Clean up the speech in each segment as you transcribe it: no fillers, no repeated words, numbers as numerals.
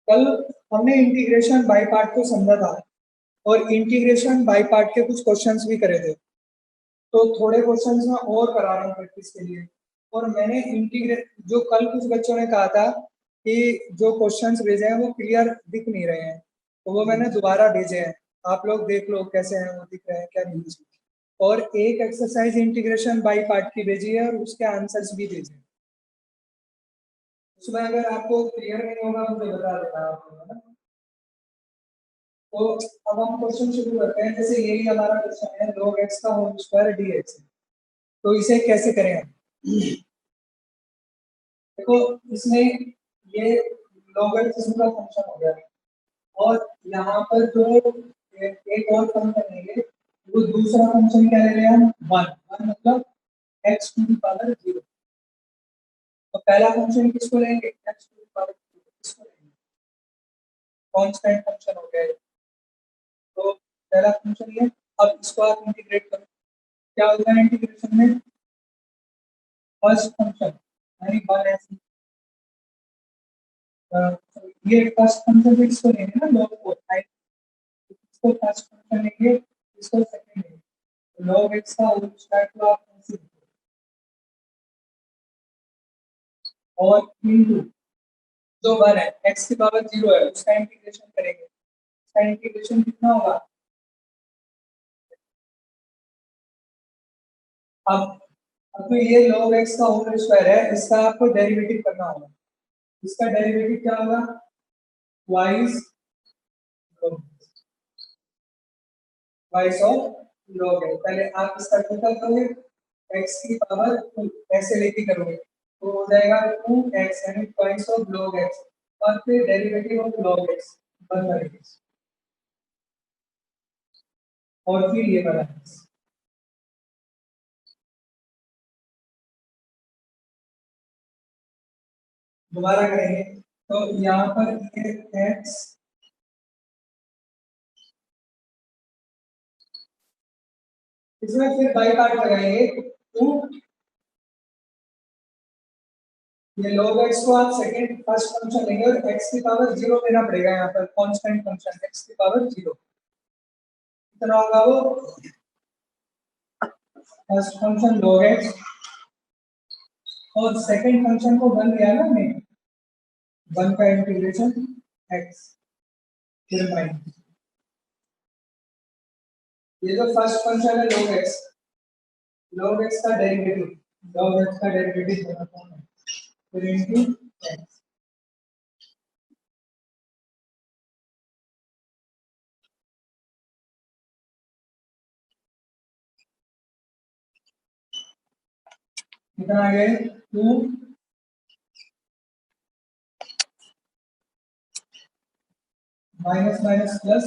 कल हमने integration by part को समझा था और इंटीग्रेशन बाय पार्ट के कुछ क्वेश्चंस भी करे थे, तो थोड़े क्वेश्चंस मैं और करा रहा हूँ प्रैक्टिस के लिए। और मैंने इंटीग्रेट जो कल कुछ बच्चों ने कहा था कि जो क्वेश्चंस भेजे हैं वो क्लियर दिख नहीं रहे हैं, तो वो मैंने दोबारा भेजे हैं, आप लोग देख लो कैसे हैं, वो दिख रहे हैं क्या नहीं। और एक एक्सरसाइज इंटीग्रेशन बाय पार्ट की भेजी है और उसके आंसर्स भी भेजे हैं। उसमें अगर आपको क्लियर नहीं होगा मुझे बता देना आप लोग, है ना। तो अब हम क्वेश्चन शुरू करते हैं। जैसे यही हमारा क्वेश्चन है, log x का होल स्क्वायर dx, तो इसे कैसे करें हम। देखो इसमें ये लॉगरिथम का फंक्शन हो गया और यहाँ पर जो एक और फंक्शन है ये, वो दूसरा फंक्शन क्या ले लिया हम, 1 मतलब x टू द पावर 0। तो पहला फंक्शन किसको लेंगे, x टू द पावर 0 किसको लेंगे, कांस्टेंट फंक्शन हो गया। तो पहला फंक्शन ये, अब इसको आप इंटीग्रेट करो, क्या होगा इंटीग्रेशन में, फर्स्ट फंक्शन यानी 1 ये फर्स्ट फंक्शन से इसको लेंगे ना log को, इसको फर्स्ट फंक्शन लेंगे, इसको सेकंड लेंगे, log x का होल स्क्वायर को आप ऐसे लिखो और इनटू जो 1 है x की पावर 0 है उसका इंटीग्रेशन करेंगे, उसका इंटीग्रेशन कितना होगा। अब तो ये log x का होल स्क्वायर है, इसका आपको डेरिवेटिव करना होगा। इसका डेरिवेटिव क्या होगा, twice twice of log x। पहले आप इसका टोटल करोगे, x की पावर 2 ऐसे लेके करोगे तो हो जाएगा 2x यानी ट्वाइस ऑफ log x, और फिर derivative of log x 1/x, और फिर ये वाला दोबारा करेंगे। तो यहाँ पर ये x, इसमें फिर बाई पार्ट लगाएंगे, टू ये log x को आप सेकंड फर्स्ट फंक्शन लेंगे और x की पावर 0 लेना पड़ेगा, यहाँ पर कांस्टेंट फंक्शन x की पावर 0 कितना होगा वो, फर्स्ट फंक्शन log x और सेकंड फंक्शन को 1 लिया ना हमने, 1 का इंटीग्रेशन x फिर माइनस ये जो फर्स्ट फंक्शन है log x का डेरिवेटिव, log x का डेरिवेटिव बनाता हूं फिर इनटू x। कितना आ गया 2 माइनस माइनस प्लस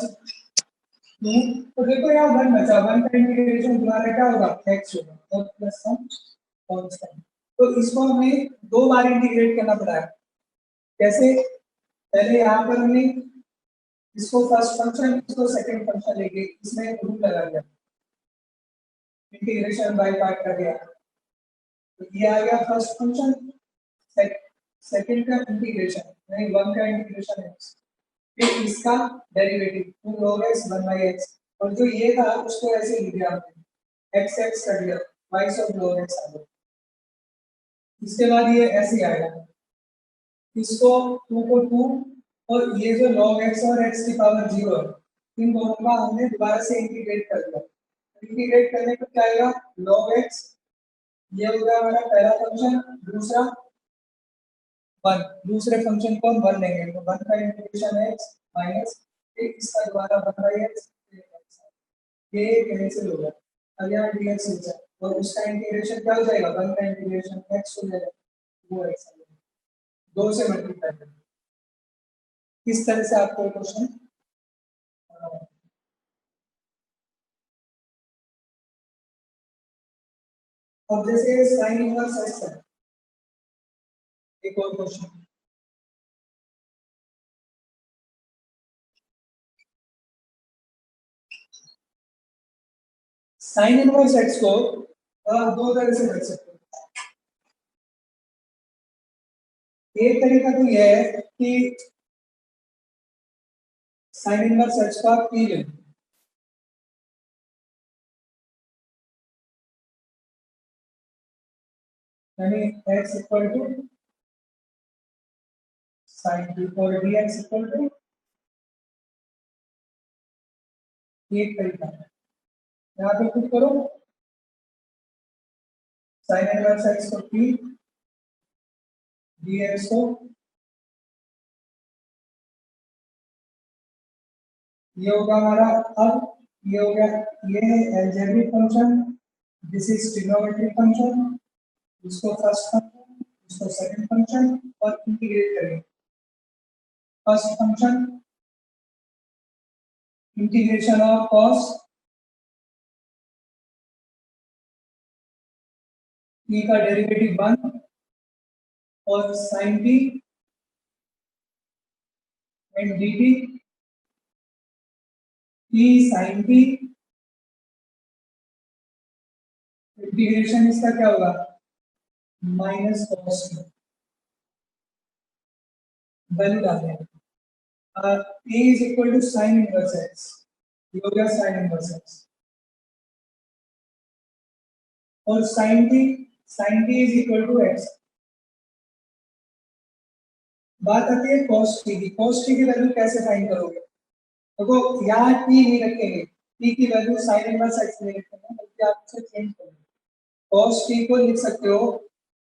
2। तो देखो यहाँ 1 बचा, 1 का इंटीग्रेशन दोबारा क्या होगा x होगा और प्लस सम कांस्टेंट। तो इसको हमें दो बार इंटीग्रेट करना पड़ा है। कैसे, पहले यहाँ पर हमने इसको फर्स्ट फंक्शन इसको सेकंड फंक्शन लेके इसमें रूल लगा दिया, इंटीग्रेशन बाय पार्ट कर दिया, तो ये आ गया फर्स्ट फंक्शन, सेकंड का इंटीग्रेशन यानी 1 का इंटीग्रेशन है, फिर इसका डेरिवेटिव 2 log x 1/x, और जो ये था उसको ऐसे लिख दिया हमने x x कर दिया, y ऑफ log x आ गया। इसके बाद ये ऐसे आएगा, इसको 2 को 2 और ये जो log x और x की पावर 0 है इन दोनों का हमने दोबारा से इंटीग्रेट कर दिया। इंटीग्रेट करने पर क्या आएगा, log x ये हो गया हमारा पहला फंक्शन, दूसरा 1, दूसरे फंक्शन को हम 1 लेंगे तो 1 का इंटीग्रेशन है x माइनस फिर इसका दोबारा 1/x, ये कैंसिल हो गया, अब यहाँ dx हो जाए और उसका इंटीग्रेशन क्या हो जाएगा, 1 का इंटीग्रेशन x हो जाएगा, वो x आ जाएगा, 2 से मल्टीप्लाई कर। किस तरह से आपको क्वेश्चन, अब जैसे साइन इनवर्स x है, एक और क्वेश्चन, साइन इनवर्स x को आप दो तरह से लिख सकते हो। एक तरीका तो यह है कि साइन इनवर्स x का p ले लो, यानी x equal to sine p और dx इक्वल टू एक तरीका है, यहाँ पे कुछ करो साइन इनवर्स x को p dx को ये होगा हमारा, अब ये हो गया, ये है algebraic function, this is trigonometric function, इसको फर्स्ट फंक्शन, इसको सेकंड फंक्शन और इंटीग्रेट करेंगे। First function integration of cos p का डेरिवेटिव 1 और sin p and dt p sin p integration इसका क्या होगा माइनस cos p, वैल्यू डाल देंगे। p is equal to sine inverse x, ये हो गया साइन इनवर्स x और sin t is equal to x। बात आती है cos t की, cos t की वैल्यू कैसे फाइंड करोगे? देखो यहाँ t नहीं रखेंगे, t की वैल्यू sin इनवर्स x नहीं रखेंगे, बल्कि आप इसे चेंज करोगे। cos t को लिख सकते हो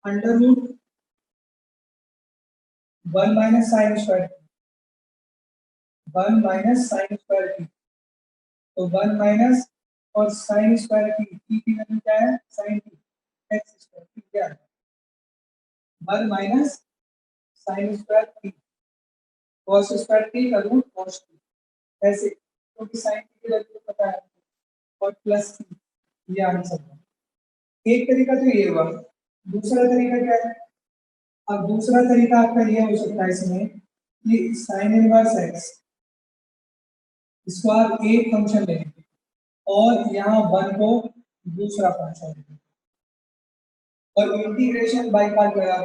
under root 1 minus sine square 1 minus sine square t, तो 1 माइनस और साइन स्क्वायर t, t की वैल्यू क्या है sin t x square t क्या है 1 minus sine square t cos square t का रूट cos t, ऐसे क्योंकि sin t की वैल्यू पता है और प्लस t, ये आंसर है। एक तरीका तो ये हुआ, दूसरा तरीका क्या है? अब दूसरा तरीका आपका ये हो सकता है इसमें कि साइन इनवर्स x इसको आप एक फंक्शन लेंगे और यहाँ 1 को दूसरा फंक्शन लेंगे और इंटीग्रेशन बाय पार्ट लगा।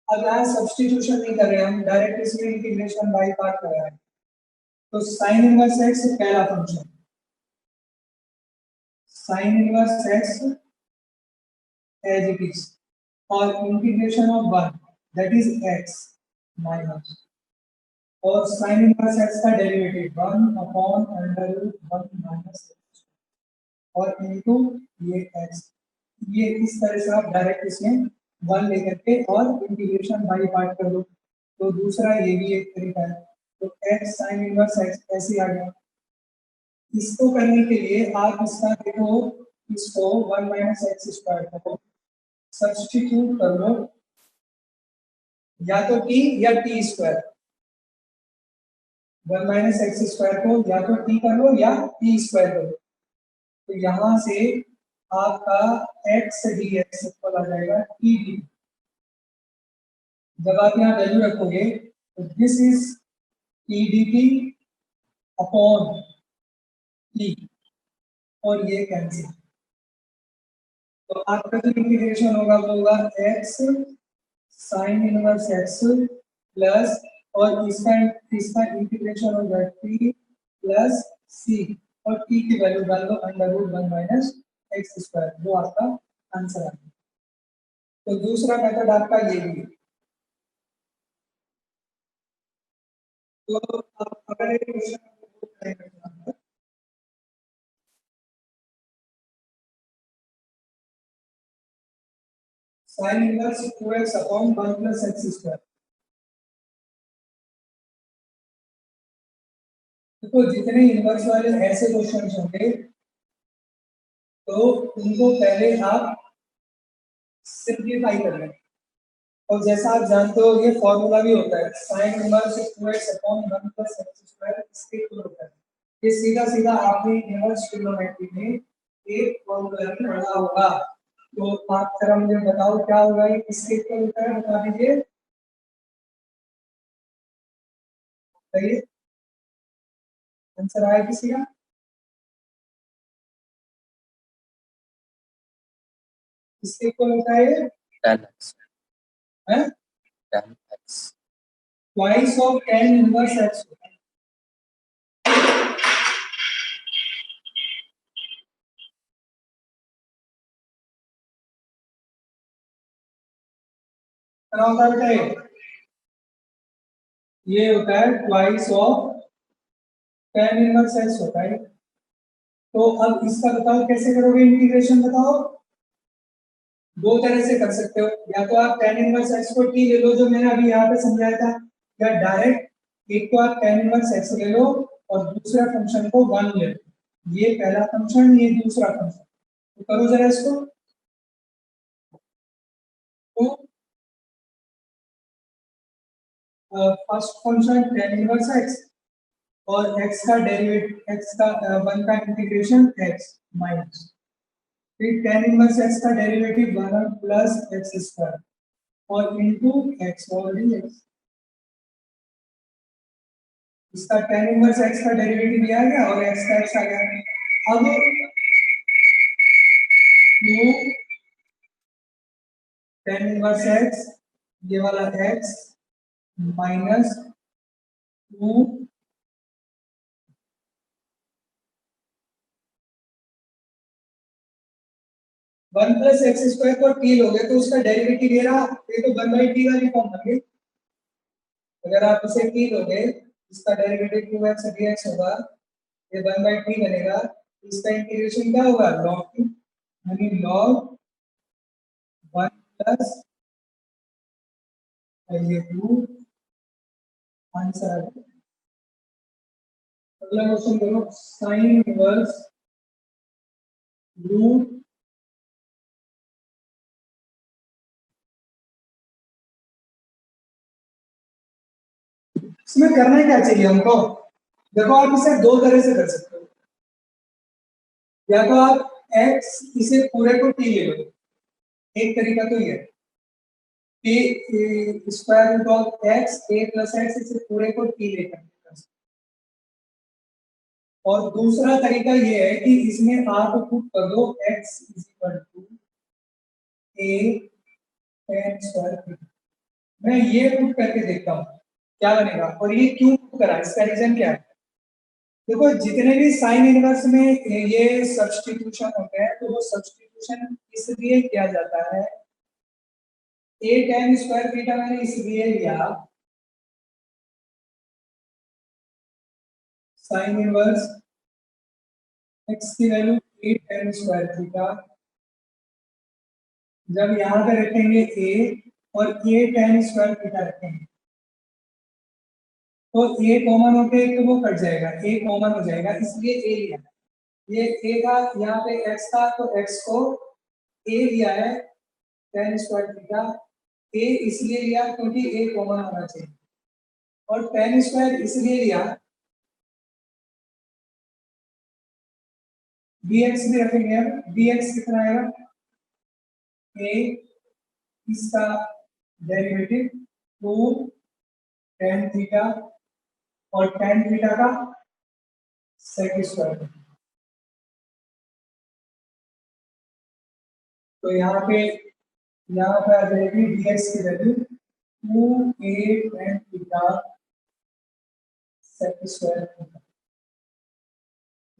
अब यहाँ सब्स्टिट्यूशन नहीं कर रहे हम, डायरेक्ट इसमें इंटीग्रेशन बाय पार्ट लगा रहे हैं। तो साइन इनवर्स x पहला function, sine inverse x as it is और integration of 1 that is x minus और साइन इनवर्स x का derivative 1 upon under root 1 minus x और इनटू ये x, ये इस तरह से आप डायरेक्ट इसमें 1 लेकर के और इंटीग्रेशन बाय पार्ट कर दो। तो दूसरा ये भी एक तरीका है, तो x साइन इनवर्स x ऐसे आ गया। इसको करने के लिए आप इसका देखो, इसको 1 माइनस एक्स स्क्वायर को सब्स्टिट्यूट कर लो, या तो t या t square, 1 minus x square को या तो t कर लो या t स्क्वायर कर लो, तो यहाँ से आपका x dx इक्वल आ जाएगा t dt। जब आप यहाँ वैल्यू रखोगे तो this is t dt upon t और ये कैंसिल, तो आपका जो इंटीग्रेशन होगा वो होगा x sine inverse x plus और इसका इंटीग्रेशन होगा t प्लस c और t की वैल्यू डाल दो under root 1 minus x square, वो आपका आंसर आ गया। तो दूसरा मेथड आपका ये भी है। तो अगर एक question sine inverse 2x upon 1 plus x square, देखो जितने इनवर्स वाले ऐसे क्वेश्चन होंगे तो उनको पहले आप सिंप्लीफाई कर लें, और जैसा आप जानते हो ये फॉर्मूला भी होता है sine inverse 2x upon 1 plus x square, इसके इक्वल होता है। ये सीधा सीधा आपने इनवर्स ट्रिग्नोमेट्री में एक फॉर्मूला में पढ़ा होगा, तो आप जरा मुझे बताओ क्या होगा, ये किसके इक्वल होता है बता दीजिए, बताइए आंसर आया किसी का? किसके इक्वल होता है ये? tan x हैं? tan x twice of tan inverse x कितना होता है बेटा? ये होता है twice of tan inverse x होता है। तो अब इसका बताओ कैसे करोगे इंटीग्रेशन, बताओ। दो तरह से कर सकते हो, या तो आप tan इनवर्स x को t ले लो जो मैंने अभी यहाँ पे समझाया था, या डायरेक्ट एक तो आप tan इनवर्स x ले लो और दूसरा फंक्शन को 1 ले लो। ये पहला फंक्शन, ये दूसरा फंक्शन, तो करो जरा इसको। तो first function tan inverse x और x का डेरिवेटिव, x का 1 का इंटीग्रेशन x माइनस, फिर tan इनवर्स x का डेरिवेटिव 1 प्लस x स्क्वायर और इनटू x और dx। इसका tan इनवर्स x का डेरिवेटिव भी आ गया और x का x आ गया। अब 2 tan इनवर्स x, ये वाला x minus 2 1 plus x square को t लोगे तो उसका डेरिवेटिव ये रहा, ये तो 1 बाई टी वाली फॉर्म बन गई। अगर आप इसे t लोगे, इसका डेरिवेटिव 2x dx होगा, ये 1 बाई टी बनेगा। इसका इंटीग्रेशन क्या होगा? log t, यानी log 1 प्लस ये 2 आंसर। अगला क्वेश्चन करो, साइन इनवर्स रूट इसमें करना क्या चाहिए हमको? देखो आप इसे दो तरह से कर सकते हो, या तो आप x इसे पूरे को t ले लो, एक तरीका तो ये t square root of x a plus x, इसे पूरे को t लेकर कर सकते हो। और दूसरा तरीका ये है कि इसमें आप पुट कर दो x is equal to a tan square theta. मैं ये पुट करके देखता हूँ क्या बनेगा, और ये क्यों पुट करा, इसका रीजन क्या है। देखो जितने भी साइन इनवर्स में ये सब्स्टिट्यूशन होते हैं, तो वो सब्स्टिट्यूशन इसलिए किया जाता है, a tan स्क्वायर थीटा मैंने इसलिए लिया, साइन इनवर्स x की value a tan square theta, जब यहाँ पे रखेंगे a और a tan स्क्वायर थीटा रखेंगे तो a कॉमन होके एक तो वो कट जाएगा, a कॉमन हो जाएगा, इसलिए a लिया। ये a था, यहाँ पे x था, तो x को a लिया है tan स्क्वायर थीटा। a इसलिए लिया क्योंकि a कॉमन होना चाहिए, और tan स्क्वायर इसलिए लिया, dx भी रखेंगे। अब dx कितना आएगा? a इसका डेरिवेटिव 2 tan थीटा और tan थीटा का सेक स्क्वायर। तो यहाँ पे आ जाएगी dx की value 2a tan theta sec square theta.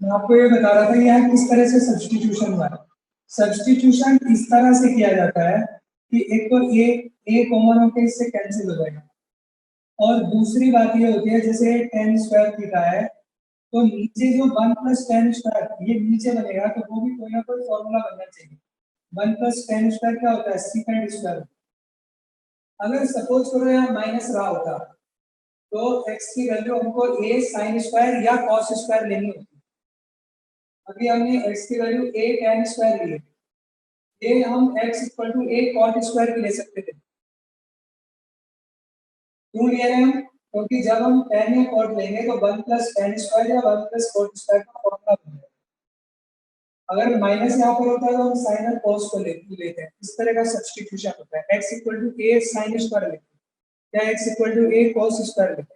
मैं आपको ये बता रहा था यहाँ किस तरह से सब्स्टिट्यूशन हुआ है। सब्स्टिट्यूशन इस तरह से किया जाता है कि एक तो a कॉमन होकर इससे कैंसिल हो जाएगा, और दूसरी बात ये होती है जैसे tan स्क्वायर थीटा है, तो नीचे जो 1 प्लस tan स्क्वायर ये नीचे बनेगा, तो वो भी कोई ना कोई फॉर्मूला बनना चाहिए। 1 प्लस tan स्क्वायर क्या होता है? Second square. अगर सपोज करो यहाँ माइनस रहा होता, तो x की वैल्यू हमको a साइन स्क्वायर या कॉस स्क्वायर लेनी होती। अभी हमने x की वैल्यू a tan स्क्वायर ली है, ये हम x equal to a cot square भी ले सकते थे। क्यों लिया है हम? क्योंकि जब हम tan या cot लेंगे तो 1 प्लस tan स्क्वायर या 1 प्लस cot स्क्वायर का फॉर्मूला बनेगा। अगर माइनस यहाँ पर होता है तो हम साइन और cos को लेते हैं। इस तरह का सब्स्टिट्यूशन होता है। x equal to a sine square लेते हैं या x equal to a cos square लेते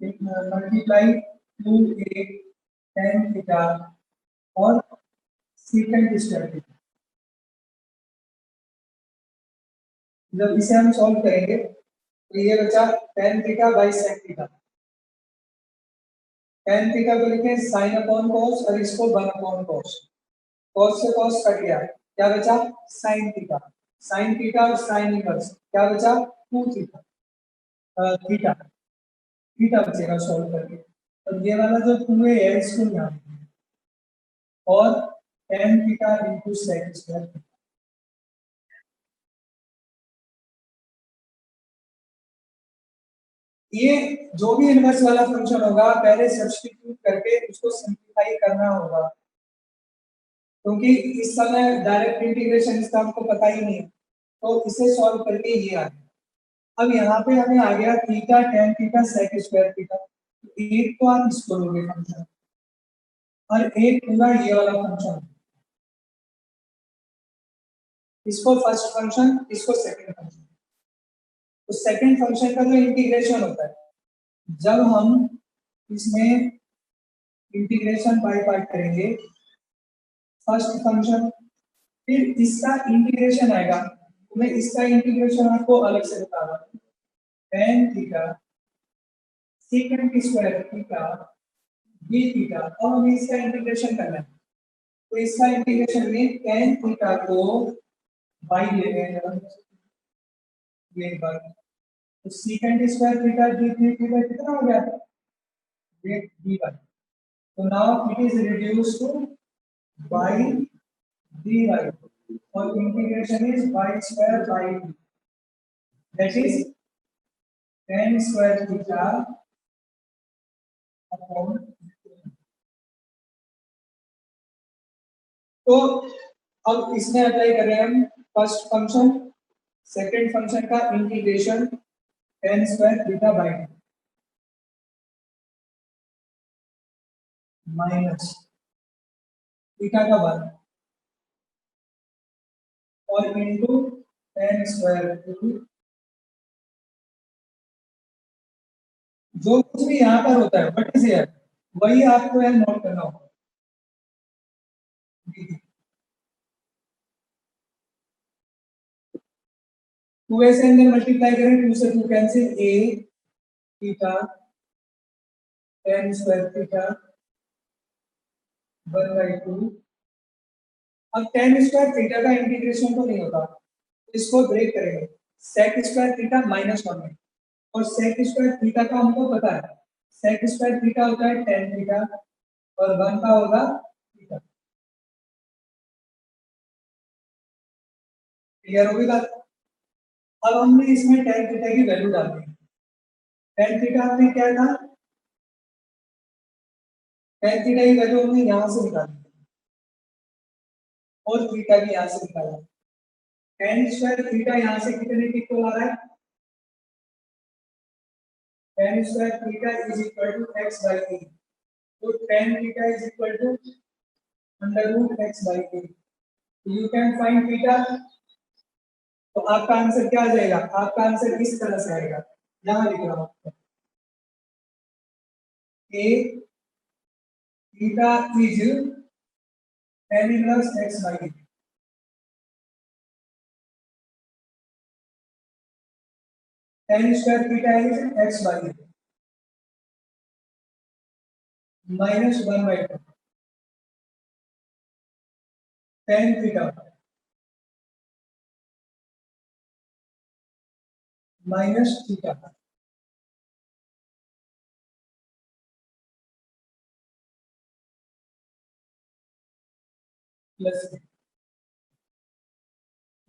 हैं, मल्टीप्लाई 2a tan थीटा और सेकंड स्क्वायर थीटा। जब इसे हम सॉल्व करेंगे तो ये बचा tan theta by sec theta. tan theta को लिखें sin अपॉन cos और इसको 1 अपॉन cos। cos से cos कट गया, क्या बचा? sin theta. साइन थीटा और साइन इनवर्स क्या बचा 2 थीटा थीटा थीटा बचेगा सॉल्व करके। और ये वाला जो 2a है इसको यहाँ और tan theta into sec square. ये जो भी इनवर्स वाला फंक्शन होगा पहले सब्स्टिट्यूट करके उसको सिंपलीफाई करना होगा, क्योंकि इस समय डायरेक्ट इंटीग्रेशन इसका आपको पता ही नहीं है, तो इसे सॉल्व करके ये आ गया। अब यहाँ पे हमें आ गया theta tan theta sec square theta. एक तो आप इसको लोगे फंक्शन और एक पूरा ये वाला फंक्शन, इसको फर्स्ट फंक्शन इसको सेकंड फंक्शन। तो सेकंड फंक्शन का जो इंटीग्रेशन होता है जब हम इसमें इंटीग्रेशन बाय पार्ट करेंगे फर्स्ट फंक्शन, फिर इसका इंटीग्रेशन आएगा, तो मैं इसका इंटीग्रेशन आपको अलग से बता रहा हूँ। tan theta second square theta d theta, अब हमें इसका इंटीग्रेशन करना है, तो इसका इंटीग्रेशन में tan थीटा को बाई ले लेंगे ये बार, तो second square theta d theta कितना हो गया ये dy, तो now it is reduced to by dy और integration is y square by d, that is tan square theta upon. तो अब इसमें अप्लाई कर रहे हैं हम फर्स्ट फंक्शन सेकंड फंक्शन का integration tan square theta by minus theta का वर्ग और इनटू tan स्क्वायर जो कुछ भी यहाँ पर होता है व्हाट इज हियर वही आपको यहाँ नोट करना होगा। टू से अंदर मल्टीप्लाई करें, 2 से 2 cancel, a theta tan square theta 1/2। अब tan स्क्वायर थीटा का इंटीग्रेशन तो नहीं होता, इसको ब्रेक करेंगे sec स्क्वायर थीटा -1 में, और sec स्क्वायर थीटा का हमको पता है sec स्क्वायर थीटा होता है tan थीटा और 1 का होगा थीटा। क्लियर होगी बात। अब हमने इसमें tan थीटा की वैल्यू डाल दी। tan थीटा हमने क्या था, tan थीटा की वैल्यू हमने यहां से निकाली और थीटा भी यहां से निकाला। tan स्क्वायर थीटा यहां से कितने इक्वल आ रहा है, tan square theta is equal to x by a, तो tan theta is equal to under root x by a, you can find theta. तो आपका आंसर क्या आ जाएगा, आपका आंसर इस तरह से आएगा, यहां लिख रहा हूं a theta is tan inverse x by a, tan square theta is x by a -1/2 tan theta minus theta plus,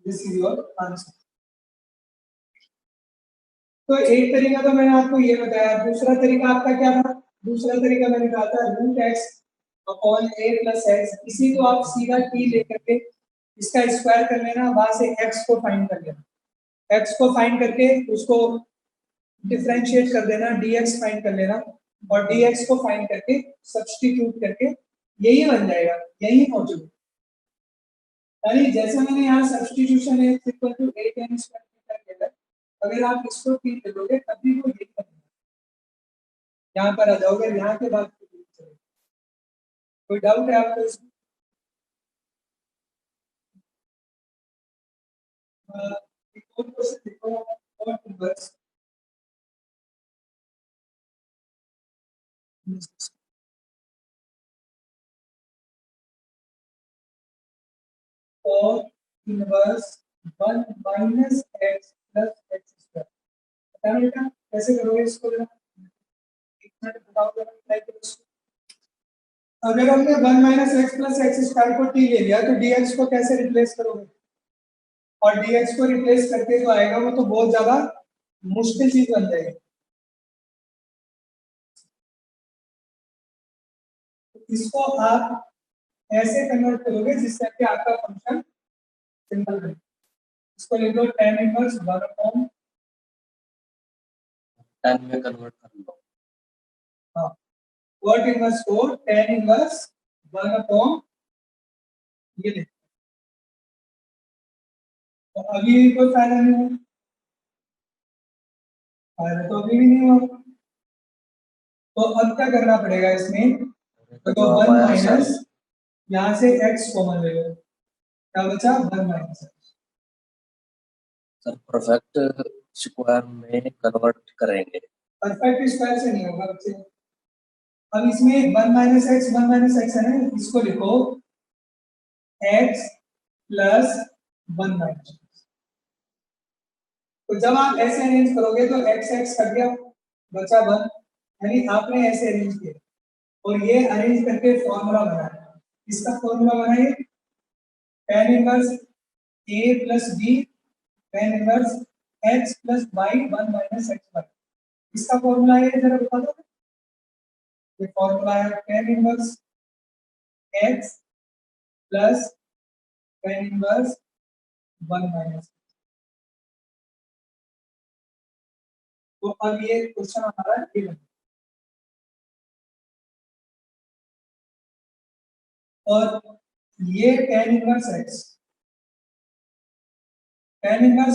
this is your answer. तो एक तरीका तो मैंने आपको ये बताया, दूसरा तरीका आपका क्या था, दूसरा तरीका मैंने कहा था रूट एक्स अपॉन ए प्लस एक्स, इसी को आप सीधा टी लेकर के इसका स्क्वायर कर लेना, वहां से एक्स को फाइंड कर लेना, एक्स को फाइंड करके उसको डिफरेंशिएट कर देना, डीएक्स फाइंड कर लेना और डीएक्स को फाइंड करके सब्स्टिट्यूट करके यही बन जाएगा, यही मौजूद। यानी जैसे मैंने यहाँ सब्स्टिट्यूशन है equal to a tan square theta किया है, अगर आप इसको टी ले लोगे तब भी वो यही बनेगा। यहाँ पर आ जाओगे, यहाँ के बाद कोई डाउट है आपको इसमें? एक और क्वेश्चन देखो, और इनवर्स और inverse 1 minus x plus x square. पता नहीं बेटा कैसे करोगे इसको जरा एक मिनट बताओ जरा ट्राई करो इसको। अगर हमने 1 minus x plus x square को टी ले लिया तो dx को कैसे रिप्लेस करोगे? और dx को रिप्लेस करके जो आएगा वो तो बहुत ज्यादा मुश्किल चीज बन जाएगी। इसको आप ऐसे कन्वर्ट करोगे जिससे कि आपका फंक्शन सिंपल बने। इसको लिख दो tan इनवर्स 1 अपॉन tan में कन्वर्ट कर लो। हाँ वर्ट इनवर्स को tan इनवर्स 1 अपॉन ये लिख। तो अभी कोई फायदा नहीं हुआ, फायदा तो अभी भी नहीं हुआ। तो अब क्या करना पड़ेगा इसमें? तो 1 माइनस यहाँ से x कॉमन ले लो, क्या बचा 1 minus x। Sir perfect square में कन्वर्ट करेंगे। परफेक्ट स्क्वायर से नहीं होगा बच्चे। अब इसमें 1 माइनस x है ना, इसको लिखो x प्लस 1 माइनस। तो जब आप ऐसे अरेंज करोगे तो x कट गया, बचा 1, यानी आपने ऐसे अरेंज किया और ये अरेंज करके फॉर्मूला बनाया। इसका फॉर्मूला बनाइए tan inverse a plus b tan inverse x plus y 1 minus x y। इसका फॉर्मूला है जरा बता दो। ये फॉर्मूला है tan inverse x plus tan inverse 1 minus. तो अब ये क्वेश्चन हमारा ये बन और ये tan इनवर्स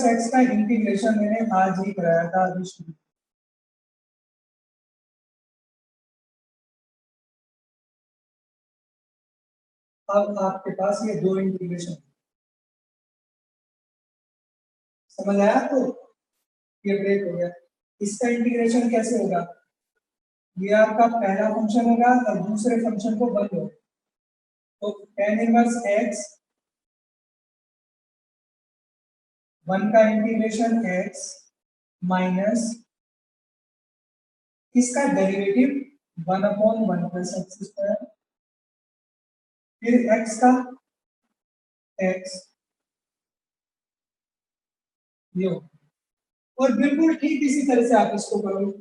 x का इंटीग्रेशन मैंने आज ही कराया था अभी शुरू। अब आपके पास ये दो इंटीग्रेशन समझ आया तो ये ब्रेक हो गया। इसका इंटीग्रेशन कैसे होगा? ये आपका पहला फंक्शन होगा और दूसरे फंक्शन को बंद होगा। तो tan इनवर्स x 1 का इंटीग्रेशन x माइनस इसका derivative 1 upon 1 plus x square, फिर x का x ये और बिल्कुल ठीक इसी तरह से आप इसको करोगे।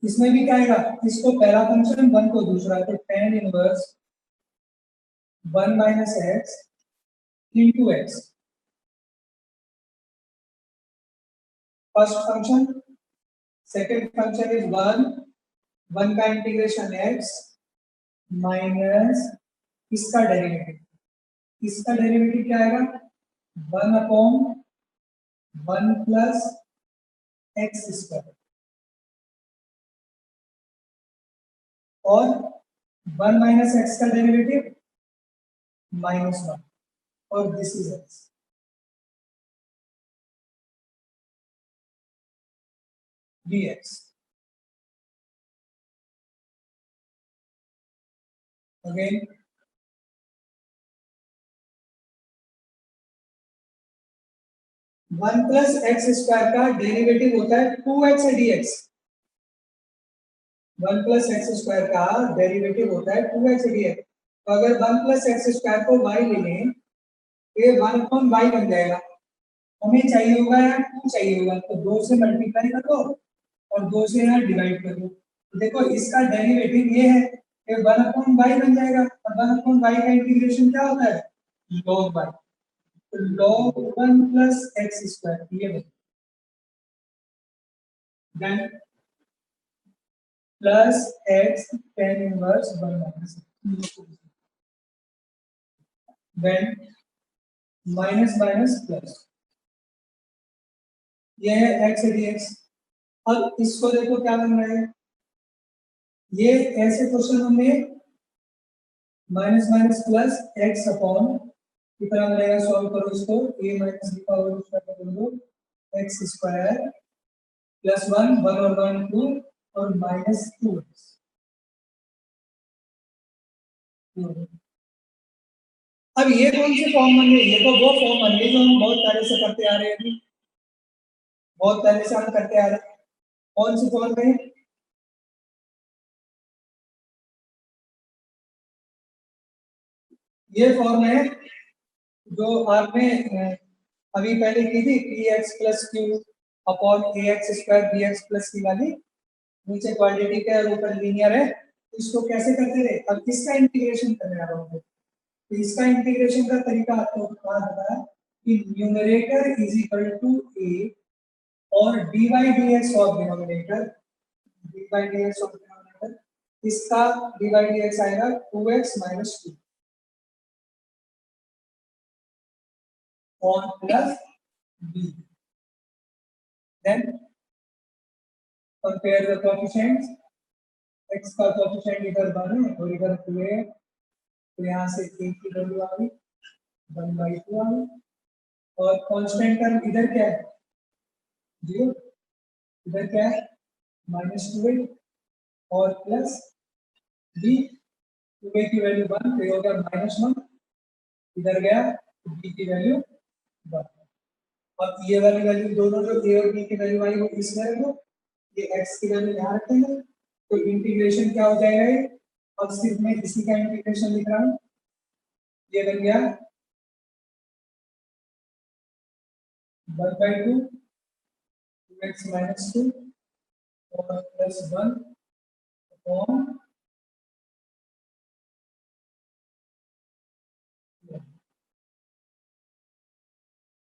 इसमें भी क्या आएगा? इसको पहला फंक्शन 1 को दूसरा, तो tan inverse 1 minus x into x first function, second function is 1 का इंटीग्रेशन x माइनस इसका डेरिवेटिव, इसका डेरिवेटिव क्या आएगा 1 अपॉन 1 प्लस एक्स स्क्वायर और 1 माइनस एक्स का डेरिवेटिव -1 और this is x। dx again 1 plus x square का derivative होता है 2x dx। 1 plus x square का डेरिवेटिव होता है 2x dx। तो अगर 1 प्लस एक्स स्क्वायर को y ले लें तो ये 1 अपॉन y बन जाएगा। हमें चाहिए होगा या 2 चाहिए होगा, तो 2 से मल्टीप्लाई कर दो और 2 से यहाँ डिवाइड कर दो। तो देखो इसका डेरिवेटिव ये है कि 1 अपॉन y बन जाएगा और 1 अपॉन y का इंटीग्रेशन क्या होता है log y। तो log 1 प्लस एक्स स्क्वायर ये बन then plus x tan inverse 1 minus then minus minus plus ये है x dx। अब इसको देखो क्या बन रहा है, ये ऐसे क्वेश्चन हमें minus minus plus x upon कितना मिलेगा, सॉल्व करो इसको a माइनस b का होल स्क्वायर कर दो x स्क्वायर प्लस 1 1 और 1 2 और माइनस 2x। अब ये कौन सी फॉर्म बन गई? ये तो वो फॉर्म बन गई जो हम बहुत पहले से करते आ रहे हैं, अभी बहुत पहले से हम करते आ रहे हैं। कौन सी फॉर्म में? ये फॉर्म है जो आपने अभी पहले की थी, P x plus Q upon A x square B x plus C वाली। नीचे क्वाड्रेटिक है और ऊपर लीनियर है। इसको कैसे करते थे? अब इसका इंटीग्रेशन करने वाला हूँ। तो इसका इंटीग्रेशन का तरीका आपको बता रहा है कि न्यूमरेटर इज इक्वल टू ए और D by D x of denominator, D by D x of denominator, इसका डी बाई डी एक्स आएगा 2x minus 2 on plus b. Then compare the coefficients. x का कोएफिशिएंट इधर 1 है और इधर 2 है, तो यहाँ से a की वैल्यू आ गई 1/2 आ गई। और कांस्टेंट टर्म इधर क्या है? 0। इधर क्या है? -2a और प्लस b। 2a की वैल्यू 1 तो ये हो गया -1, इधर गया b की वैल्यू 1। अब ये वाली वैल्यू दोनों जो a और b की वैल्यू आई वो इसमें रखो, ये x की वैल्यू यहाँ रखेंगे, तो इंटीग्रेशन क्या हो जाएगा? ये अब सिर्फ मैं इसी का इंटीग्रेशन लिख रहा हूँ। ये बन गया 1/2 2x माइनस 2 और प्लस 1 अपॉन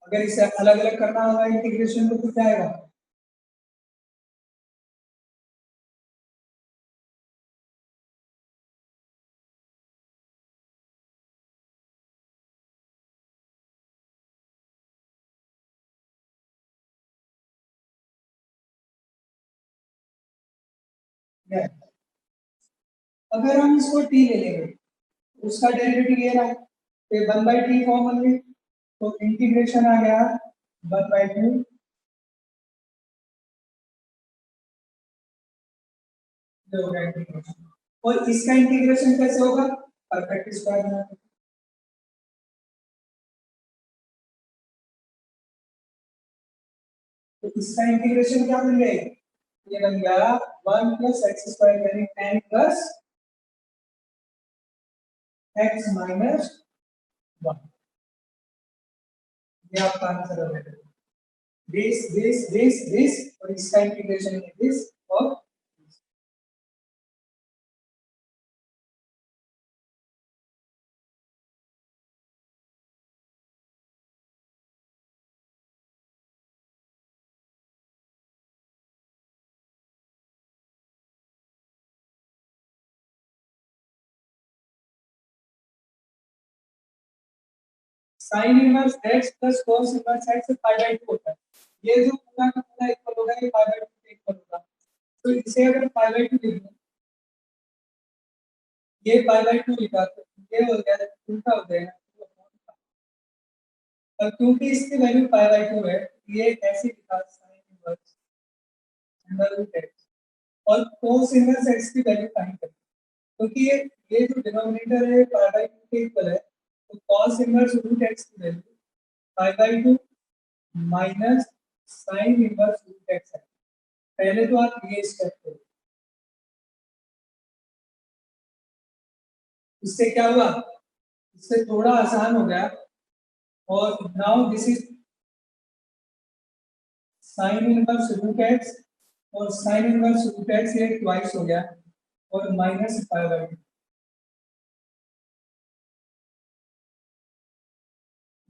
अगर इसे अलग अलग करना होगा इंटीग्रेशन तो क्या आएगा? अगर हम इसको t ले लेंगे, उसका डेरिवेटिव ये रहा, तो 1/t फॉर्म बन गई, तो इंटीग्रेशन आ गया 1/2 जो होगा इंटीग्रेशन। और इसका इंटीग्रेशन कैसे होगा? परफेक्ट स्क्वायर बना के। तो इसका इंटीग्रेशन क्या बन गया? ये बन गया 1 प्लस एक्स स्क्वायर यानी n प्लस x माइनस 1। ये आपका आंसर है। दिस और इसका इंटीग्रेशन है दिस और sin inverse x plus cos inverse x π/2 होता है। ये जो पूरा का पूरा इक्वल होगा ये π/2 के इक्वल होगा। तो इसे अगर π/2 लिख दूं, ये π/2 लिखा तो ये हो गया उल्टा हो जाएगा। और क्योंकि इसकी वैल्यू π/2 है, ये ऐसे लिखा sin inverse under root x और cos इनवर्स x की वैल्यू फाइंड करें, क्योंकि ये जो डिनोमिनेटर है π/2 के इक्वल है, तो cos इनवर्स रूट x की value π/2 minus sine inverse root x है। पहले तो आप ये स्टेप करो, इससे क्या हुआ? इससे थोड़ा आसान हो गया। और now this is sine inverse root x और साइन इनवर्स रूट x ये ट्वाइस हो गया और माइनस π/2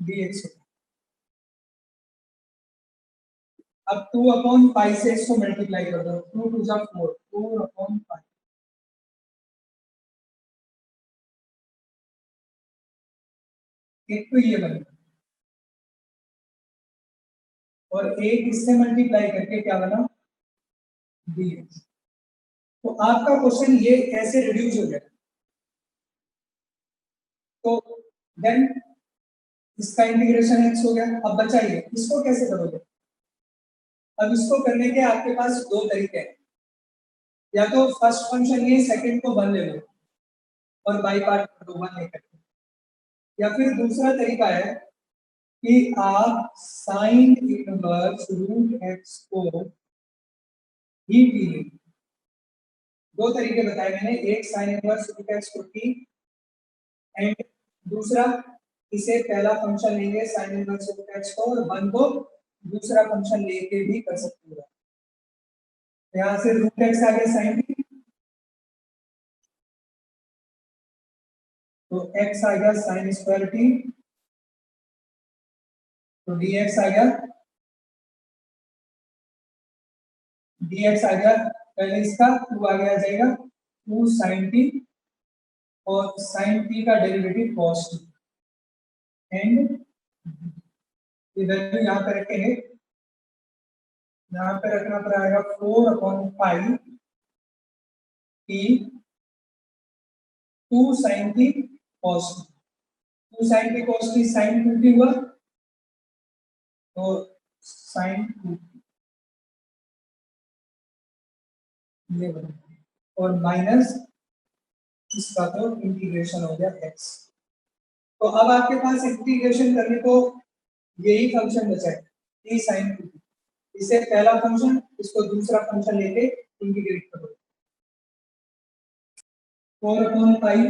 dx। अब 2 अपॉन पाई से इसको मल्टीप्लाई कर दो, 2 टू जा 4 4 अपॉन पाई। एक तो ये बना और एक इससे मल्टीप्लाई करके क्या बना? dx। तो आपका क्वेश्चन ये ऐसे रिड्यूस हो गया। तो देन इसका इंटीग्रेशन x हो गया। अब बचाइए इसको कैसे करोगे? अब इसको करने के आपके पास दो तरीके हैं, या तो फर्स्ट फंक्शन ये सेकंड को 1 ले लो और बाई पार्ट कर दो 1 लेकर, या फिर दूसरा तरीका है कि आप साइन इनवर्स रूट एक्स को ही टी लें। दो तरीके बताए मैंने, एक साइन इनवर्स रूट एक्स को टी एंड दूसरा इसे पहला फंक्शन लेंगे साइन इनवर्स रूट एक्स को और वन को दूसरा फंक्शन लेके भी कर सकते हो। यहाँ से रूट एक्स आ गया साइन टी, तो x आ गया साइन स्क्वायर टी, तो dx आ गया पहले इसका 2 आगे आ जाएगा 2 साइन टी और साइन टी का डेरिवेटिव cos टी एंड ये वैल्यू यहाँ पे रखेंगे, यहाँ पे रखना पड़ेगा 4/पाई t 2 sine t cos t, 2 sine t cos t sine 2t हुआ तो साइन 2t ये बना और माइनस इसका तो इंटीग्रेशन हो गया x। तो अब आपके पास इंटीग्रेशन करने को यही फंक्शन बचा है t sin 2t, इसे पहला फंक्शन इसको दूसरा फंक्शन लेके इंटीग्रेट करो 4/पाई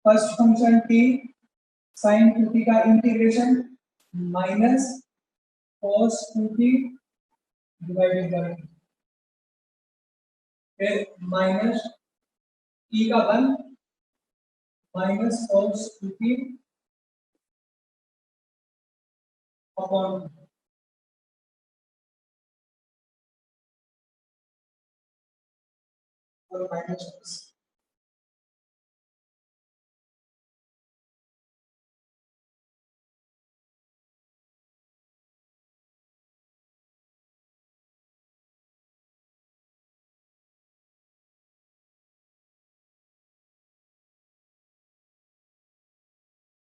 first function t sin 2t का integration minus cos 2t divided by फिर माइनस t का 1 माइनस cos 2t अपॉन और माइनस x।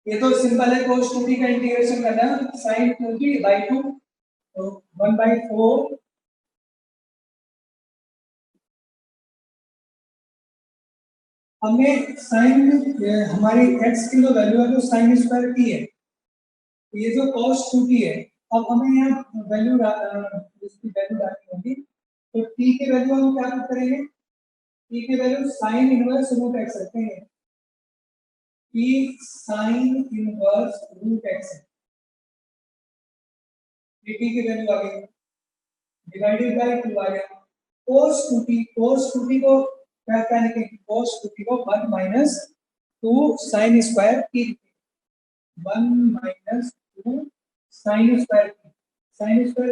ये तो सिंपल है, cos 2t का इंटीग्रेशन करना है sin 2t by 2 तो 1/4 हमें साइन हमारी x की जो वैल्यू है वो sin स्क्वायर t है, तो ये जो cos 2t है अब हमें यहाँ वैल्यू इसकी वैल्यू डालनी होगी, तो t की वैल्यू हम क्या करेंगे, t की value sin inverse root x रखेंगे, t sin inverse root x t की वैल्यू आ गई डिवाइडेड बाय 2 आ गया cos 2t को क्या लिखेंगे, cos 2t को 1 minus 2 sin square t 1 minus 2 sin square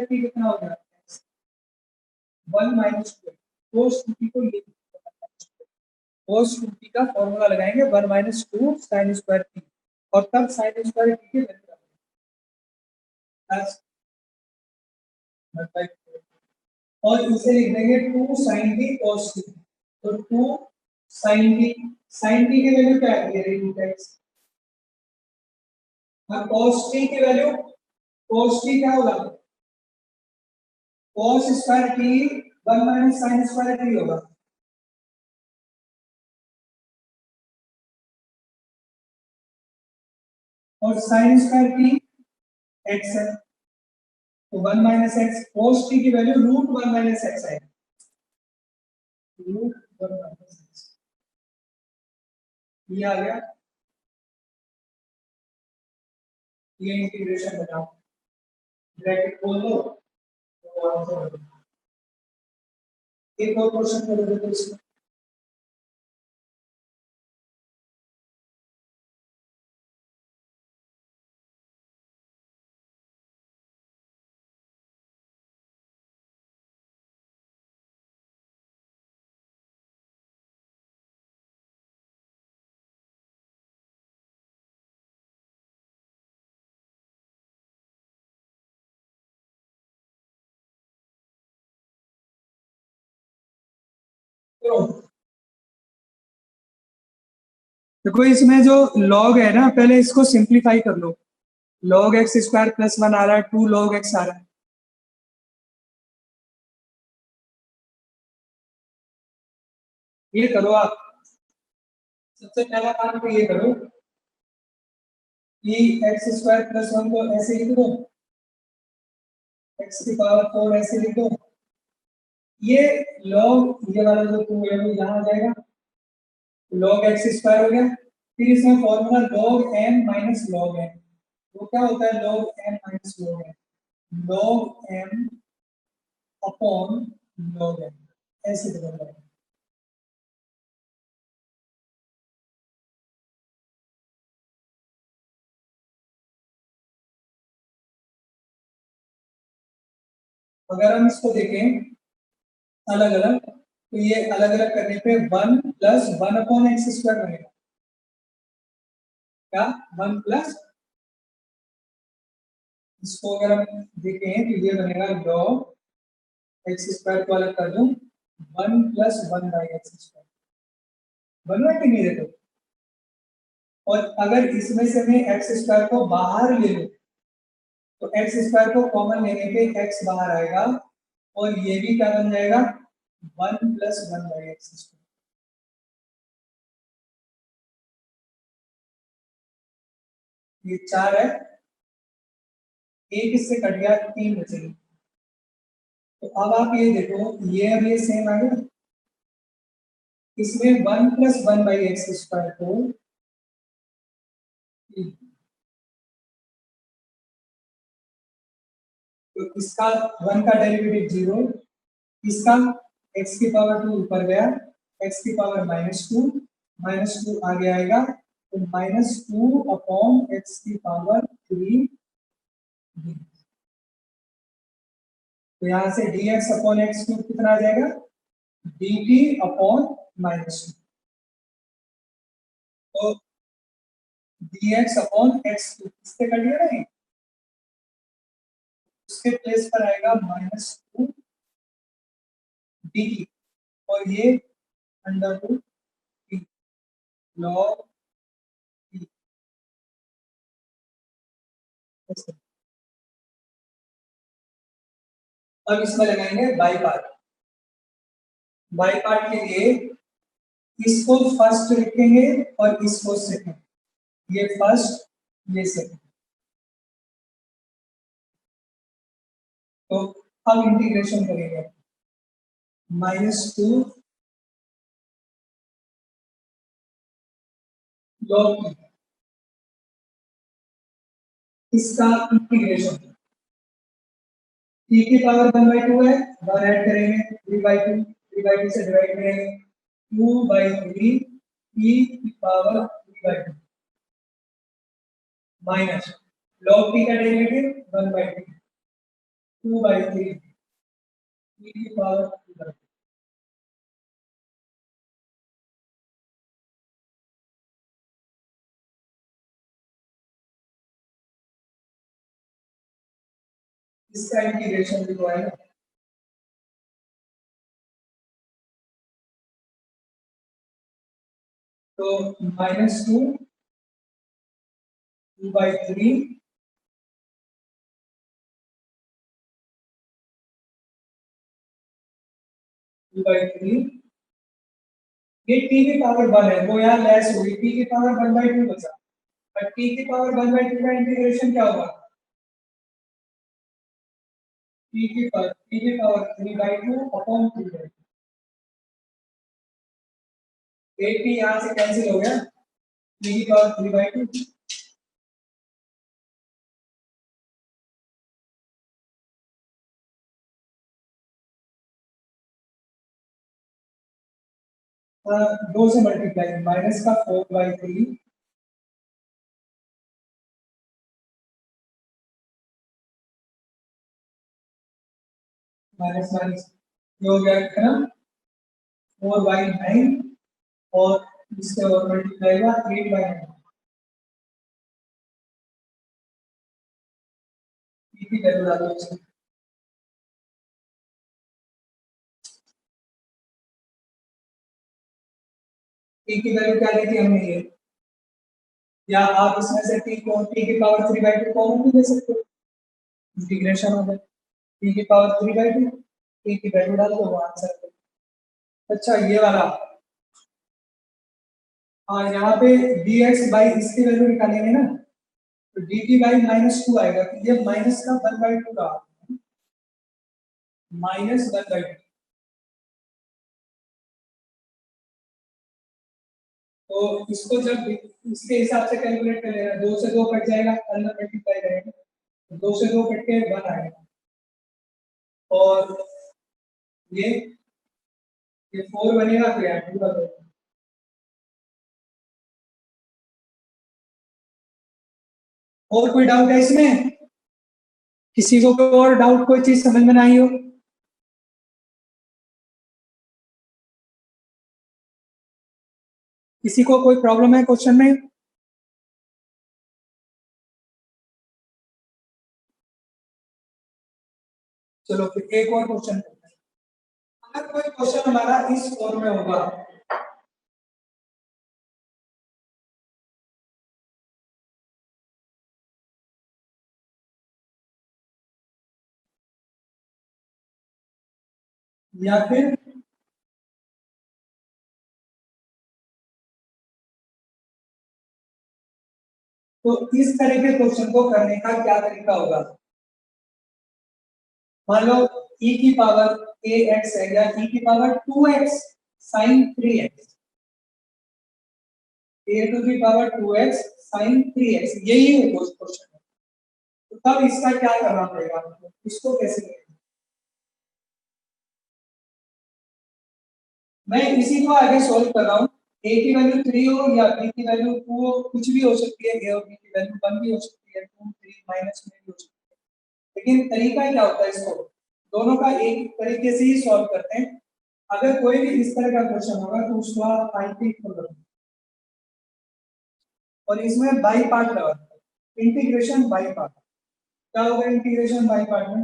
t कितना हो गया 1 माइनस 2 cos 2t को ये cos 2t का फॉर्मूला लगाएंगे 1 माइनस 2 sin स्क्वायर t और तब sin स्क्वायर t की वैल्यू और इसे लिख देंगे 2 sin t cos t, तो 2 sin t की वैल्यू क्या है ये रूट x और cos t की वैल्यू cos t क्या होगा cos square t 1 minus sin square t होगा और sin स्क्वायर t x है तो 1 माइनस x cos t की वैल्यू रूट 1 माइनस x है रूट 1 माइनस x ये आ गया, ये इंटीग्रेशन बताओ ब्रैकेट खोल लो तो आंसर हो जाएगा। एक और क्वेश्चन करोगे तो इसमें देखो इसमें जो log है ना पहले इसको सिंप्लीफाई कर लो, log x स्क्वायर प्लस 1 आ रहा है 2 log x आ रहा है, ये करो आप सबसे पहला काम तो ये करो कि एक्स स्क्वायर प्लस 1 को ऐसे लिख दो, एक्स की पावर 4 ऐसे लिख दो, ये लॉग ये वाला जो 2 है वो यहाँ आ जाएगा, लॉग एक्स स्क्वायर हो गया। फिर इसमें formula log n minus log n, वो क्या होता है log n minus log n, log n upon log n, ऐसे बदल जाएगा। अगर हम इसको देखें अलग अलग, तो ये अलग अलग करने पे 1 प्लस 1 अपॉन एक्स स्क्वायर बनेगा, क्या 1 प्लस, इसको अगर हम देखें तो ये बनेगा लॉग एक्स स्क्वायर को अलग कर दूं 1 प्लस 1 बाई एक्स स्क्वायर, बन रहा है कि नहीं देखो। और अगर इसमें से मैं एक्स स्क्वायर को बाहर ले लूं तो एक्स स्क्वायर को कॉमन लेने पे एक्स बाहर आएगा और ये भी क्या बन जाएगा 1 प्लस 1 बाई एक्स स्क्वायर। ये 4 है, एक इससे कट गया 3 बचेगी। तो अब आप ये देखो ये अब ये सेम आ गया, इसमें 1 प्लस 1 बाई एक्स स्क्वायर को तो इसका 1 का डेरिवेटिव 0, इसका x की पावर 2 ऊपर गया, x की पावर -2 आगे आएगा तो -2 अपॉन x की पावर 3, तो यहाँ से dx अपॉन एक्स क्यूब कितना आ जाएगा dt अपॉन -2, तो dx अपॉन एक्स क्यूब इससे कट गया नहीं, उसके प्लेस पर आएगा -2 dt और ये √3 log t। अब इसमें लगाएंगे बाई पार्ट, बाई पार्ट के लिए इसको फर्स्ट लिखेंगे और इसको सेकंड, ये फर्स्ट ये सेकंड, तो अब इंटीग्रेशन करेंगे -2 log t, इसका इंटीग्रेशन t की पावर 1/2 है, 1 ऐड करेंगे 3/2, 3/2 से डिवाइड करेंगे 2/3 t की पावर 3/2 माइनस log t का डेरिवेटिव 1/2 2/3 t की पावर 3/2। इसका इंटीग्रेशन भी आएगा तो -2 2/3 2/3, ये t की पावर 1 है वो यहाँ लेस हुई, t की पावर 1/2 बचा, पर t की पावर 1/2 का इंटीग्रेशन क्या होगा t की पावर 3/2 अपॉन 3/2, 8t यहाँ से कैंसिल हो गया, t की पावर 3/2 2 से मल्टीप्लाई माइनस का 4/3 माइनस माइनस ये हो गया कितना 4/9 और इससे और मल्टीप्लाई हुआ 8/9, t की वैल्यू डालो इसमें, t की वैल्यू क्या ली थी हमने ये, या आप इसमें से t को t की पावर 3/2 कॉमन भी ले सकते हो, इंटीग्रेशन हो गया t की पावर 3/2, t की वैल्यू डाल दो वो आंसर। अच्छा ये वाला हाँ यहाँ पे dx बाई इसकी वैल्यू निकालेंगे ना, तो dt बाई -2 आएगा, तो ये माइनस का 1/2 रहा, -1/2। तो इसको जब इसके हिसाब से कैलकुलेट करेगा, 2 से 2 कट जाएगा, अंदर मल्टीप्लाई करेंगे, तो 2 से 2 कट के 1 आएगा, और ये 4 बनेगा, तो यहाँ 2 बनेगा। और कोई डाउट है इसमें? किसी को कोई और डाउट, कोई चीज समझ में ना आई हो? किसी को कोई प्रॉब्लम है क्वेश्चन में? चलो फिर एक और क्वेश्चन करते हैं। अगर कोई क्वेश्चन हमारा इस फॉर्म में होगा, या फिर तो इस तरह के क्वेश्चन को करने का क्या तरीका होगा? मान लो e की पावर ax है, या e की power 2x sin 3x, a to the power 2x sin 3x, यही है क्वेश्चन। तो तब इसका क्या करना पड़ेगा, इसको कैसे करेंगे? मैं इसी को आगे सॉल्व कर रहा हूँ। a की वैल्यू 3 हो या b की वैल्यू 2 हो, कुछ भी हो सकती है, a और b की वैल्यू 1 भी हो सकती है, 2 3 माइनस में भी हो सकती है, लेकिन तरीका क्या होता है, इसको दोनों का एक तरीके से ही सॉल्व करते हैं। अगर कोई भी इस तरह का क्वेश्चन होगा तो उसको आप आईपी खोल रखें, और इसमें बाई पार्ट लगा, इंटीग्रेशन बाई पार्ट। क्या होगा इंटीग्रेशन बाई पार्ट में?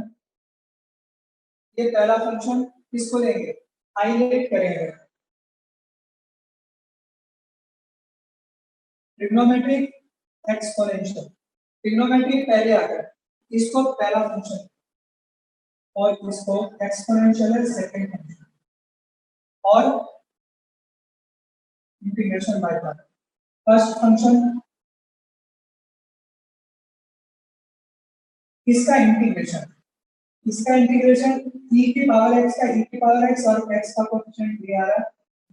ये पहला फंक्शन किसको लेंगे, हाईलाइट करेंगे, ट्रिग्नोमेट्रिक एक्सपोनेंशियल, ट्रिग्नोमेट्रिक पहले आता है, इसको पहला फंक्शन, और इसको एक्सपोनेंशियल है सेकंड फंक्शन, और integration by part. First function इसका इंटीग्रेशन e की पावर x का e की पावर x, और x का कोएफिशिएंट ये आ रहा है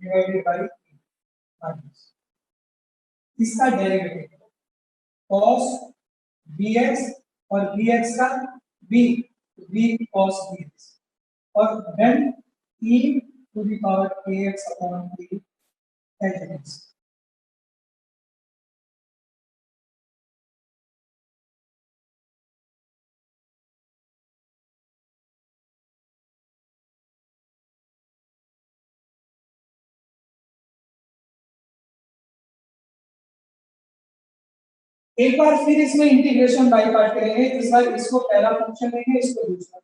डिवाइडेड बाय माइनस इसका डेरिवेटिव cos bx, और bx का b b cos bx, और then e to the power ax upon b x। एक बार फिर इसमें इंटीग्रेशन बाय पार्ट करेंगे, इस बार इसको पहला फंक्शन लेंगे, इसको दूसरा,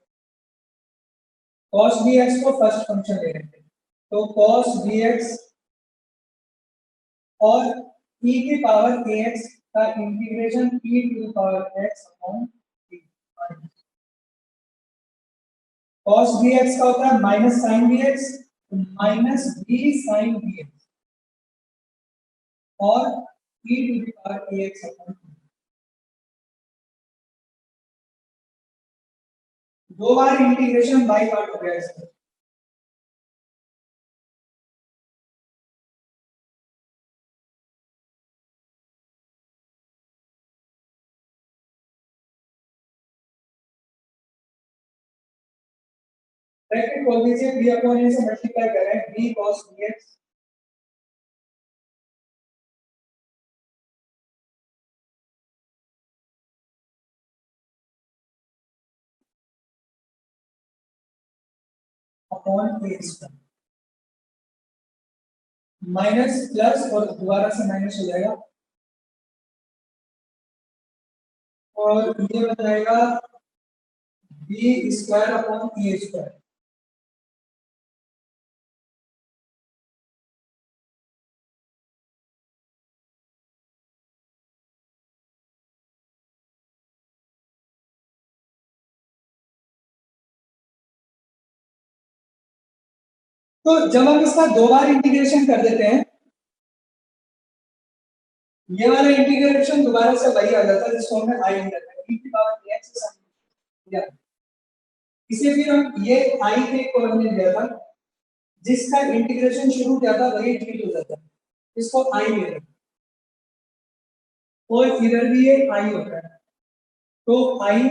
cos bx को फर्स्ट फंक्शन ले लेंगे, तो cos bx और e की पावर ax का integration e to the power x upon b। cos bx का होता है minus sin bx, minus b sin bx, और e to the power ax upon b। दो बार इंटीग्रेशन बाय पार्ट हो गया इसमें। ब्रैकेट खोल दीजिए, b अपॉन a से मल्टीप्लाई करें b cos bx, upon a square, minus plus और दोबारा से माइनस हो जाएगा, और ये बन जाएगा बी स्क्वायर अपॉन ए स्क्वायर। तो जब हम इसका दो बार इंटीग्रेशन कर देते हैं, ये वाला इंटीग्रेशन दोबारा से वही आ जाता है जिसको हमने आई लिया था, e की पावर x sin या इसे फिर हम ये आई के को हमने लिया था जिसका इंटीग्रेशन शुरू किया था वही डिलीट हो जाता है, इसको आई ले रहे हैं और इधर भी ये आई होता है तो आई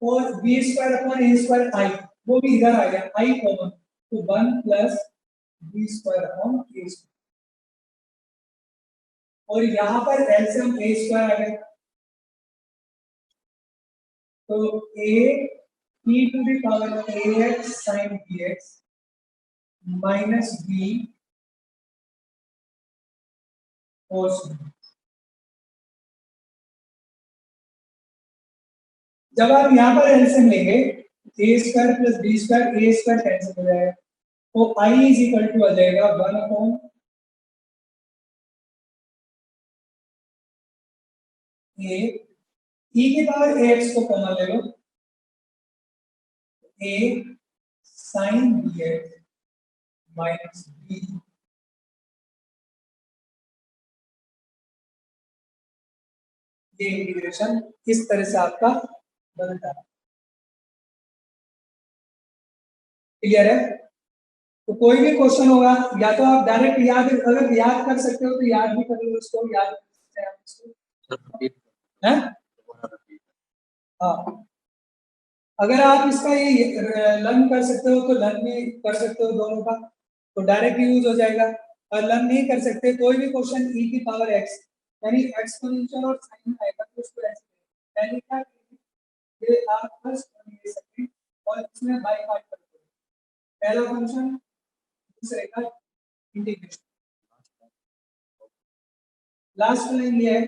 और बी स्क्वायर अपॉन ए स्क्वायर आई वो भी इधर आ गया आई कॉमन तो 1 प्लस बी स्क्वायर अपॉन ए स्क्वायर और यहाँ पर एलसीएम ए स्क्वायर आ गया तो a e to the power ax sin bx minus b cos b। जब आप यहाँ पर एलसीएम लेंगे a square plus B square A square cancel हो जाएगा तो i इज इक्वल टू आ जाएगा 1 अपॉन a e की पावर ax को कॉमन ले लो a sin bx minus b ये इंटीग्रेशन इस तरह से आपका बनता है। क्लियर है? तो कोई भी क्वेश्चन होगा या तो आप डायरेक्ट याद अगर याद कर सकते हो तो याद भी कर लो उसको याद कर सकते हैं आप इसको हैं हाँ अगर आप इसका ये लर्न कर सकते हो तो लर्न भी कर सकते हो दोनों का तो डायरेक्ट यूज हो जाएगा और लर्न नहीं कर सकते कोई भी क्वेश्चन e की पावर x यानी एक्सपोनेंशियल और साइन आएगा तो उसको ऐसे यानी क्या ये आप फर्स्ट ले सकते हैं और इसमें बाय पार्ट कर दो पहला फंक्शन दूसरे का इंटीग्रेशन लास्ट लाइन ये है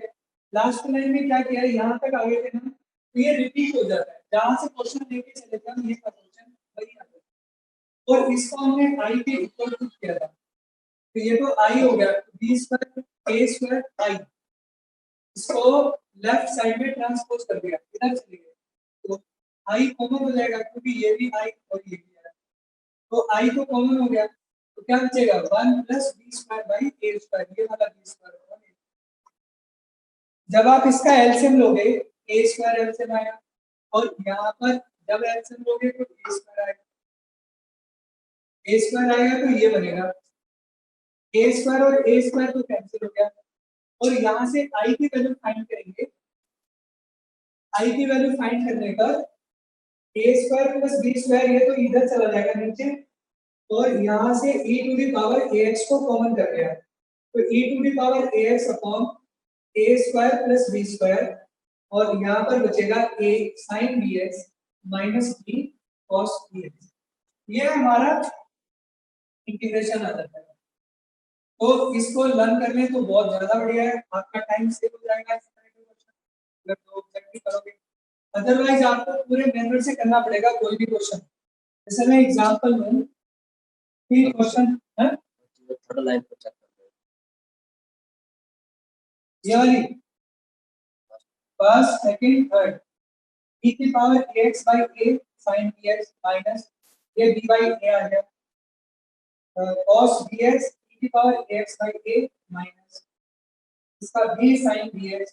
लास्ट लाइन में क्या किया है यहाँ तक आगे थे ना तो ये रिपीट हो जाता है जहां से क्वेश्चन लेके चले थे हम ये क्वेश्चन वही आता है और इसको हमने आई के इक्वल टू किया था तो ये तो आई हो गया बी स्क्वायर ए स्क्वायर आई इसको लेफ्ट साइड में ट्रांसपोज कर दिया इधर चले गए तो आई कॉमन हो जाएगा क्योंकि ये भी आई और ये भी आई तो आई तो कॉमन हो गया तो क्या बचेगा 1 plus B square by A square ये वाला बी स्क्वायर जब आप इसका एलसीएम लोगे ए स्क्वायर एलसीएम आएगा और यहाँ पर जब एलसीएम लोगे तो ए स्क्वायर आएगा ए स्क्वायर आएगा तो ये बनेगा ए स्क्वायर और ए स्क्वायर तो कैंसिल हो गया और यहाँ से आई की वैल्यू फाइंड करेंगे आई की वैल्यू फाइंड करने पर ए स्क्वायर प्लस बी स्क्वायर ये तो इधर चला जाएगा नीचे और यहाँ से e to the power ax को कॉमन कर लिया तो e to the power ax upon a square plus b square और यहाँ पर बचेगा a sin bx minus b cos bx ये हमारा इंटीग्रेशन आ जाता है तो इसको लर्न कर लें तो बहुत ज्यादा बढ़िया है आपका टाइम सेव हो जाएगा इस तरह के क्वेश्चन अगर तो जल्दी करोगे अदरवाइज आपको पूरे मेथड से करना पड़ेगा कोई भी क्वेश्चन जैसे मैं एग्जांपल लूं कि क्वेश्चन है थर्ड लाइन पर चेक कर लो ये वाली फर्स्ट सेकंड थर्ड e की power ax by a sin bx minus ये b by a आ गया cos bx e की power ax by a minus इसका b sin bx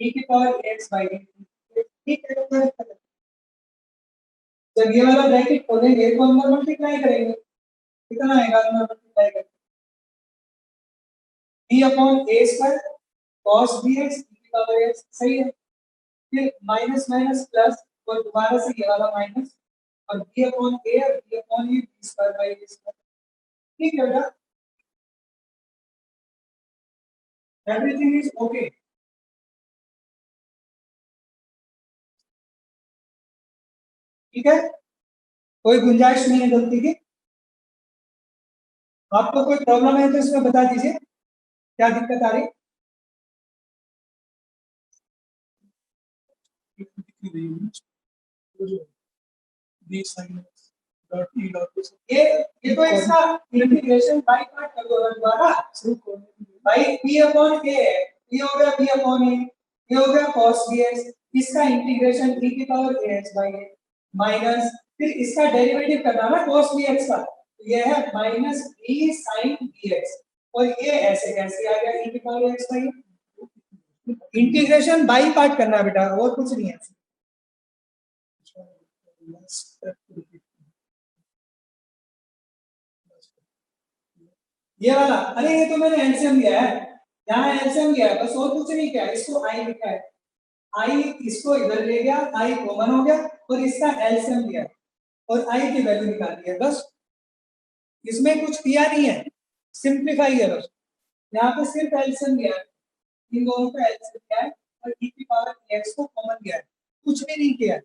e की पावर ax by a ठीक है जब ये वाला ब्रैकेट खोलेंगे तो हम मल्टीप्लाई करेंगे कितना आएगा हम मल्टीप्लाई करेंगे b upon a square cos bx e की पावर x सही है फिर माइनस माइनस प्लस और दोबारा से ये वाला माइनस और b अपॉन a और b अपॉन ये b square by a square ठीक है बेटा एवरीथिंग इज ओके ठीक है कोई गुंजाइश नहीं है गलती की आपको कोई प्रॉब्लम है तो इसमें बता दीजिए क्या दिक्कत आ रही ये तो इसका इंटीग्रेशन बाय पार्ट कर दो दोबारा भाई p अपॉन a है ये हो गया p अपॉन a ये हो गया cos bx इसका इंटीग्रेशन e की power ax by a minus फिर इसका डेरिवेटिव करना ना cos bx का तो ये है माइनस b sin bx और ये ऐसे कैसे आ गया e की power x by, integration by part करना है बेटा, और कुछ नहीं है। ये वाला, अरे ये तो मैंने एलसीएम लिया है, यहाँ एलसीएम लिया है, बस और कुछ नहीं किया, इसको आई लिखा है, आई इसको इधर ले गया, आई कॉमन हो गया और इसका एलसीएम लिया और आई की वैल्यू निकाल दी है, बस इसमें कुछ किया नहीं है, सिंप्लीफाई है बस। यहाँ पे सिर्फ एलसीएम लिया है, इन दोनों का एलसीएम लिया है और e की पावर x को कॉमन लिया है, कुछ भी नहीं किया है।